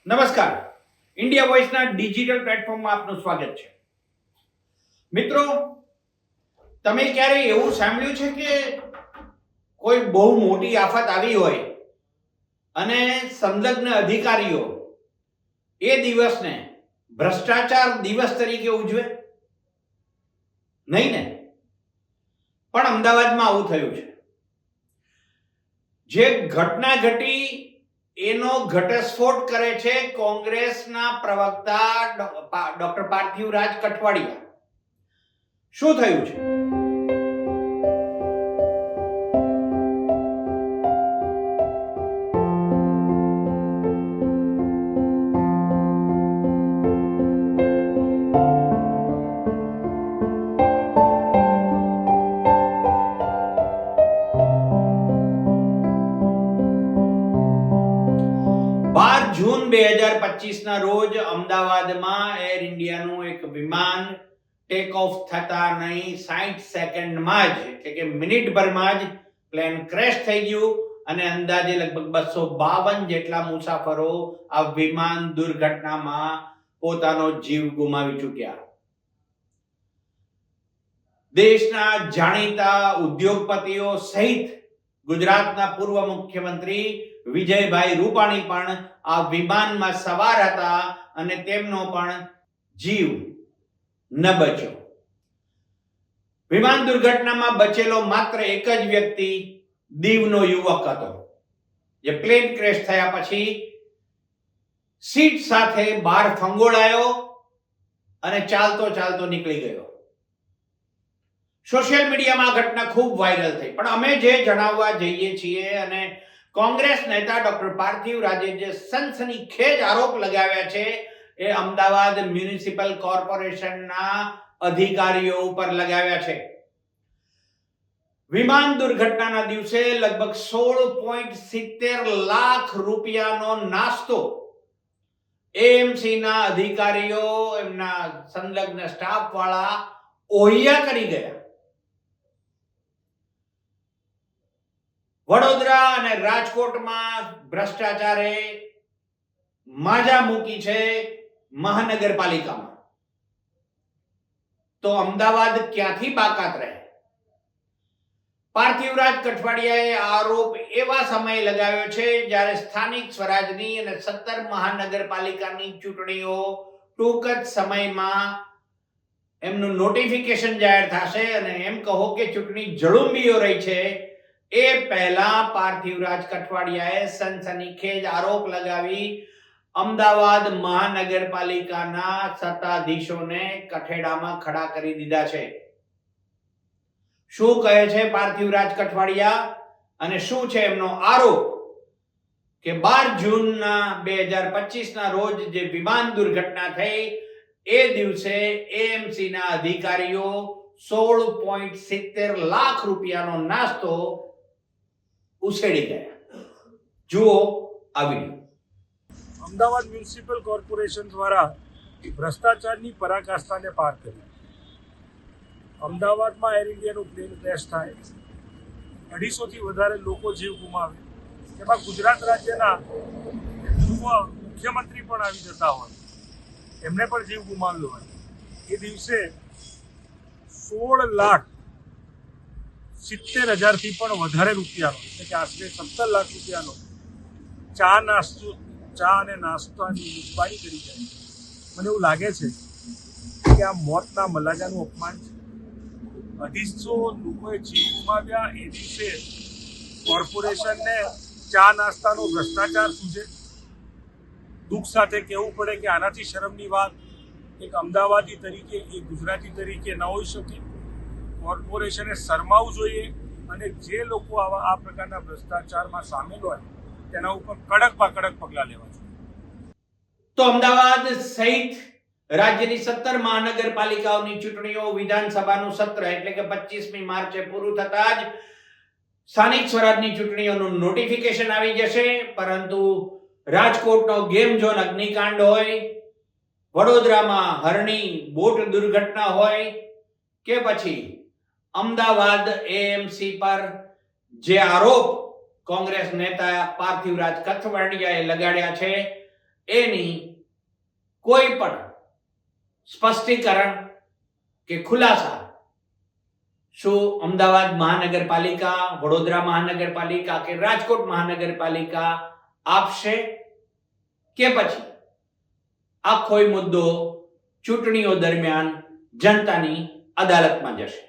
નમસ્કાર. India વોઇસના digital પ્લેટફોર્મમાં આપનું સ્વાગત છે. મિત્રો, તમે ક્યારેય એવું સાંભળ્યું છે કે કોઈ બહુ મોટી આફત આવી હોય અને સંલગ્ન અધિકારીઓ એ દિવસને ભ્રષ્ટાચાર દિવસ તરીકે ઉજવે? નહીં ને? પણ અમદાવાદમાં આવું થયું છે. જે ઘટના ઘટી એનો ઘટસ્ફોટ કરે છે કોંગ્રેસના પ્રવક્તા ડોક્ટર પાર્થિવરાજ કઠવાડિયા. શું થયું છે? જૂન 2025 રોજ અમદાવાદમાં એર ઇન્ડિયાનું એક વિમાન ટેક ઓફ થતા નહીં 60 સેકન્ડમાં જ એટલે કે મિનિટભરમાં જ પ્લેન ક્રેશ થઈ ગયું અને અંદાજે લગભગ 252 જેટલા મુસાફરો આ વિમાન દુર્ઘટનામાં પોતાનો જીવ ગુમાવી ચૂક્યા. દેશના જાણીતા ઉદ્યોગપતિઓ સહિત ગુજરાતના પૂર્વ મુખ્યમંત્રી વિજયભાઈ રૂપાણી પણ આ વિમાનમાં સવાર હતા અને તેમનો પણ જીવ ન બચ્યો. વિમાન દુર્ઘટનામાં બચેલો માત્ર એક જ વ્યક્તિ દીવનો યુવક હતો, જે પ્લેન ક્રેશ થયા પછી સીટ સાથે બહાર ફંગોળાયો અને ચાલતો ચાલતો નીકળી ગયો. સોશિયલ મીડિયામાં ઘટના ખૂબ વાયરલ થઈ, પણ અમે જે જણાવવા જઈએ છીએ અને કોંગ્રેસ નેતા ડોક્ટર પાર્થિવરાજે જે સનસનીખેજ આરોપ લગાવ્યા છે એ અમદાવાદ મ્યુનિસિપલ કોર્પોરેશનના અધિકારીઓ ઉપર લગાવ્યા છે. વિમાન દુર્ઘટનાના દિવસે લગભગ 16.70 લાખ રૂપિયાનો નાસ્તો એએમસીના અધિકારીઓ એમના સંલગ્ન સ્ટાફ વાળા ઓહિયા કરી ગયા. વડોદરા અને રાજકોટમાં ભ્રષ્ટાચારે માજા મૂકી છે મહાનગરપાલિકામાં, તો અમદાવાદ ક્યાંથી બાકાત રહે? પાર્થિવરાજ કઠવાડિયાએ આરોપ એવા સમયે લગાવ્યો છે જ્યારે સ્થાનિક સ્વરાજની અને 17 મહાનગરપાલિકાની ચૂંટણીઓ ટૂંક જ સમયમાં એમનું નોટિફિકેશન જાહેર થશે અને એમ કહો કે ચૂંટણી જળુંબીઓ રહી છે એ પહેલા પાર્થિવરાજ કઠવાડિયાએ સનસનીખેજ આરોપ લગાવી અમદાવાદ મહાનગરપાલિકાના સત્તાધીશોને કઠેડામાં ખડા કરી દીધા છે. શું કહે છે પાર્થિવરાજ કઠવાડિયા અને શું છે એમનો આરોપ? કે 12 જૂનના 2025 રોજ જે વિમાન દુર્ઘટના થઈ એ દિવસે એએમસીના અધિકારીઓ 16.70 લાખ રૂપિયાનો નાસ્તો ઉછેડી ગયા. જુઓ આ વિડીયો. અમદાવાદ મ્યુનિસિપલ કોર્પોરેશન દ્વારા ભ્રષ્ટાચારની પરાકાષ્ઠાને પાર કરી અમદાવાદમાં એર ઇન્ડિયાનું પ્લેન ક્રેશ થાય, 250થી વધારે લોકો જીવ ગુમાવે, એમાં ગુજરાત રાજ્યના પૂર્વ મુખ્યમંત્રી પણ આવી જતા હોય, એમને પણ જીવ ગુમાવ્યો હોય. એ દિવસે 16,70,000થી પણ વધારે રૂપિયાનો એટલે કે આશરે 17 લાખ રૂપિયાનો ચા અને નાસ્તાની મિજબાની કરી જાય. મને એવું લાગે છે કે આ મોતના મલાજાનું અપમાન છે. 250 લોકોએ જીવ ગુમાવ્યા એ દિવસે કોર્પોરેશનને ચા નાસ્તાનો ભ્રષ્ટાચાર સૂચે. દુઃખ સાથે કહેવું પડે કે આનાથી શરમની વાત એક અમદાવાદી તરીકે, એક ગુજરાતી તરીકે ન હોઈ શકે. કોર્પોરેશને શરમાવવું જોઈએ અને જે લોકો આ પ્રકારના ભ્રષ્ટાચારમાં સામેલ હોય તેના ઉપર કડકમાં કડક પગલાં લેવા જોઈએ. તો અમદાવાદ સહિત રાજ્યની 17 મહાનગરપાલિકાઓની ચૂંટણીઓ, વિધાનસભાનું સત્ર એટલે કે 25મી માર્ચે પૂરું થતા જ સ્થાનિક સ્વરાજની ચૂંટણીઓનું નોટિફિકેશન આવી જશે. પરંતુ રાજકોટનો ગેમ ઝોન અગ્નિકાંડ હોય, વડોદરામાં હરણી બોટ દુર્ઘટના હોય કે પછી અમદાવાદ એએમસી પર જે આરોપ કોંગ્રેસ નેતા પાર્થિવરાજ કઠવાડિયાએ લગાડ્યા છે એની કોઈ પણ સ્પષ્ટીકરણ કે ખુલાસા શું અમદાવાદ મહાનગરપાલિકા, વડોદરા મહાનગરપાલિકા કે રાજકોટ મહાનગરપાલિકા આપશે કે પછી આખો મુદ્દો ચૂંટણીઓ દરમિયાન જનતાની અદાલતમાં જશે?